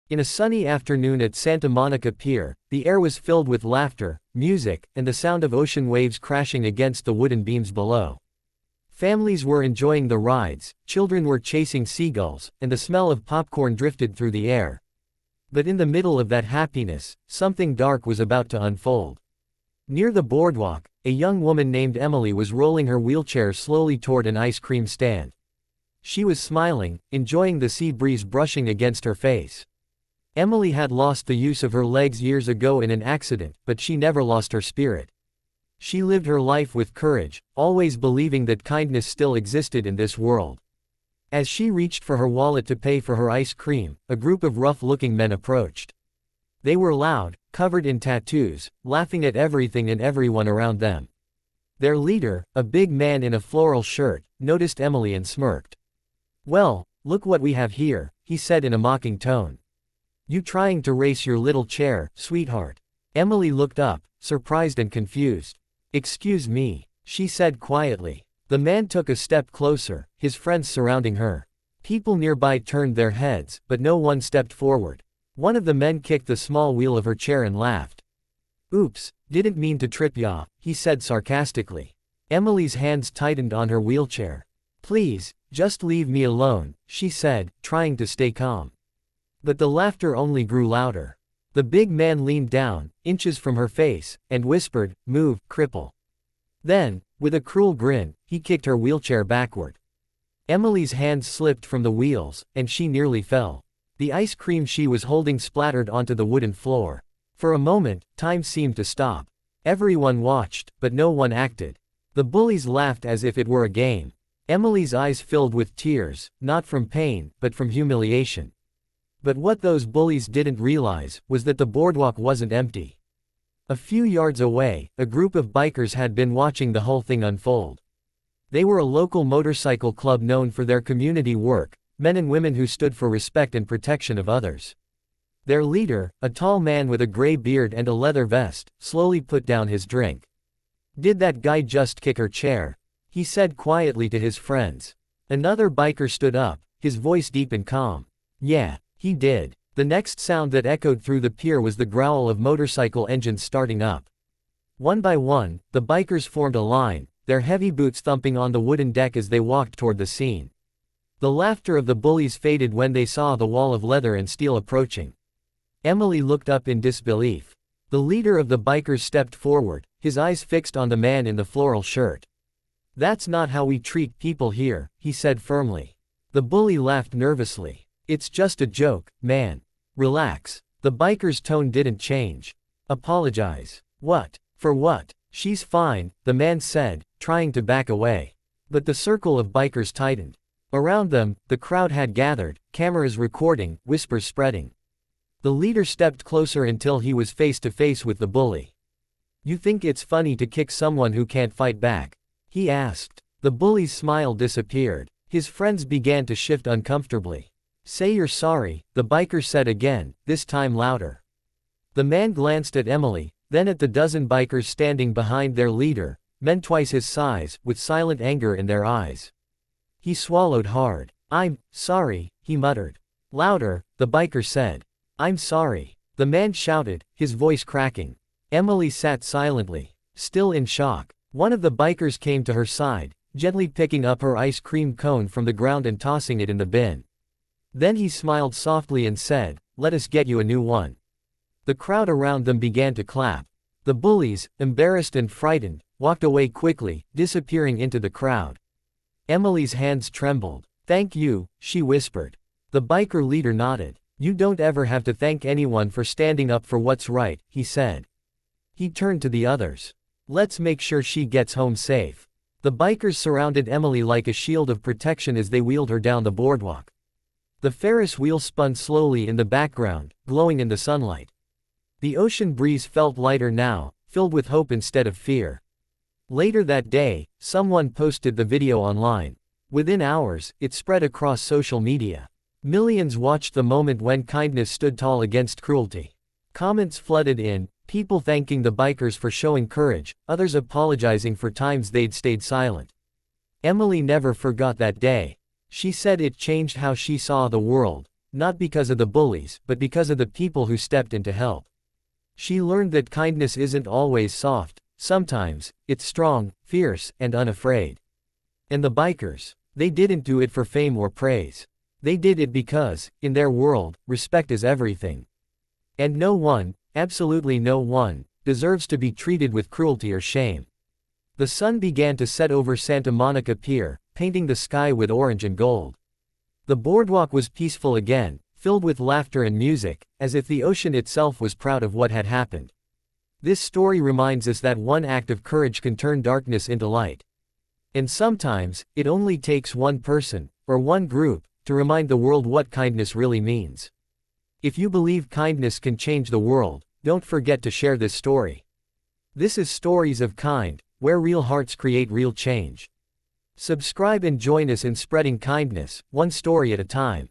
In a sunny afternoon at Santa Monica Pier, the air was filled with laughter, music, and the sound of ocean waves crashing against the wooden beams below. Families were enjoying the rides, children were chasing seagulls, and the smell of popcorn drifted through the air. But in the middle of that happiness, something dark was about to unfold. Near the boardwalk, a young woman named Emily was rolling her wheelchair slowly toward an ice cream stand. She was smiling, enjoying the sea breeze brushing against her face. Emily had lost the use of her legs years ago in an accident, but she never lost her spirit. She lived her life with courage, always believing that kindness still existed in this world. As she reached for her wallet to pay for her ice cream, a group of rough-looking men approached. They were loud, covered in tattoos, laughing at everything and everyone around them. Their leader, a big man in a floral shirt, noticed Emily and smirked. "Well, look what we have here," he said in a mocking tone. "You trying to race your little chair, sweetheart?" Emily looked up, surprised and confused. "Excuse me," she said quietly. The man took a step closer, his friends surrounding her. People nearby turned their heads, but no one stepped forward. One of the men kicked the small wheel of her chair and laughed. "Oops, didn't mean to trip ya," he said sarcastically. Emily's hands tightened on her wheelchair. "Please, just leave me alone," she said, trying to stay calm. But the laughter only grew louder. The big man leaned down, inches from her face, and whispered, "Move, cripple." Then, with a cruel grin, he kicked her wheelchair backward. Emily's hands slipped from the wheels, and she nearly fell. The ice cream she was holding splattered onto the wooden floor. For a moment, time seemed to stop. Everyone watched, but no one acted. The bullies laughed as if it were a game. Emily's eyes filled with tears, not from pain, but from humiliation. But what those bullies didn't realize was that the boardwalk wasn't empty. A few yards away, a group of bikers had been watching the whole thing unfold. They were a local motorcycle club known for their community work, men and women who stood for respect and protection of others. Their leader, a tall man with a gray beard and a leather vest, slowly put down his drink. "Did that guy just kick her chair?" he said quietly to his friends. Another biker stood up, his voice deep and calm. "Yeah, he did." The next sound that echoed through the pier was the growl of motorcycle engines starting up. One by one, the bikers formed a line, their heavy boots thumping on the wooden deck as they walked toward the scene. The laughter of the bullies faded when they saw the wall of leather and steel approaching. Emily looked up in disbelief. The leader of the bikers stepped forward, his eyes fixed on the man in the floral shirt. "That's not how we treat people here," he said firmly. The bully laughed nervously. "It's just a joke, man. Relax." The biker's tone didn't change. "Apologize." "What? For what?" "She's fine," the man said, trying to back away. But the circle of bikers tightened. Around them, the crowd had gathered, cameras recording, whispers spreading. The leader stepped closer until he was face to face with the bully. "You think it's funny to kick someone who can't fight back?" he asked. The bully's smile disappeared. His friends began to shift uncomfortably. "Say you're sorry," the biker said again, this time louder. The man glanced at Emily, then at the dozen bikers standing behind their leader, men twice his size, with silent anger in their eyes. He swallowed hard. "I'm sorry," he muttered. Louder, the biker said. "I'm sorry." The man shouted, his voice cracking. Emily sat silently, still in shock. One of the bikers came to her side, gently picking up her ice cream cone from the ground and tossing it in the bin. Then he smiled softly and said, "Let us get you a new one." The crowd around them began to clap. The bullies, embarrassed and frightened, walked away quickly, disappearing into the crowd. Emily's hands trembled. "Thank you," she whispered. The biker leader nodded. "You don't ever have to thank anyone for standing up for what's right," he said. He turned to the others. "Let's make sure she gets home safe." The bikers surrounded Emily like a shield of protection as they wheeled her down the boardwalk. The Ferris wheel spun slowly in the background, glowing in the sunlight. The ocean breeze felt lighter now, filled with hope instead of fear. Later that day, someone posted the video online. Within hours, it spread across social media. Millions watched the moment when kindness stood tall against cruelty. Comments flooded in, people thanking the bikers for showing courage, others apologizing for times they'd stayed silent. Emily never forgot that day. She said it changed how she saw the world. not because of the bullies, but because of the people who stepped in to help. She learned that kindness isn't always soft, sometimes, it's strong, fierce, and unafraid. And the bikers, they didn't do it for fame or praise. They did it because, in their world, respect is everything. And no one, absolutely no one, deserves to be treated with cruelty or shame. The sun began to set over Santa Monica Pier, painting the sky with orange and gold. The boardwalk was peaceful again, filled with laughter and music, as if the ocean itself was proud of what had happened. This story reminds us that one act of courage can turn darkness into light. And sometimes, it only takes one person, or one group, to remind the world what kindness really means. If you believe kindness can change the world, don't forget to share this story. This is Stories of Kind, where real hearts create real change. Subscribe and join us in spreading kindness, one story at a time.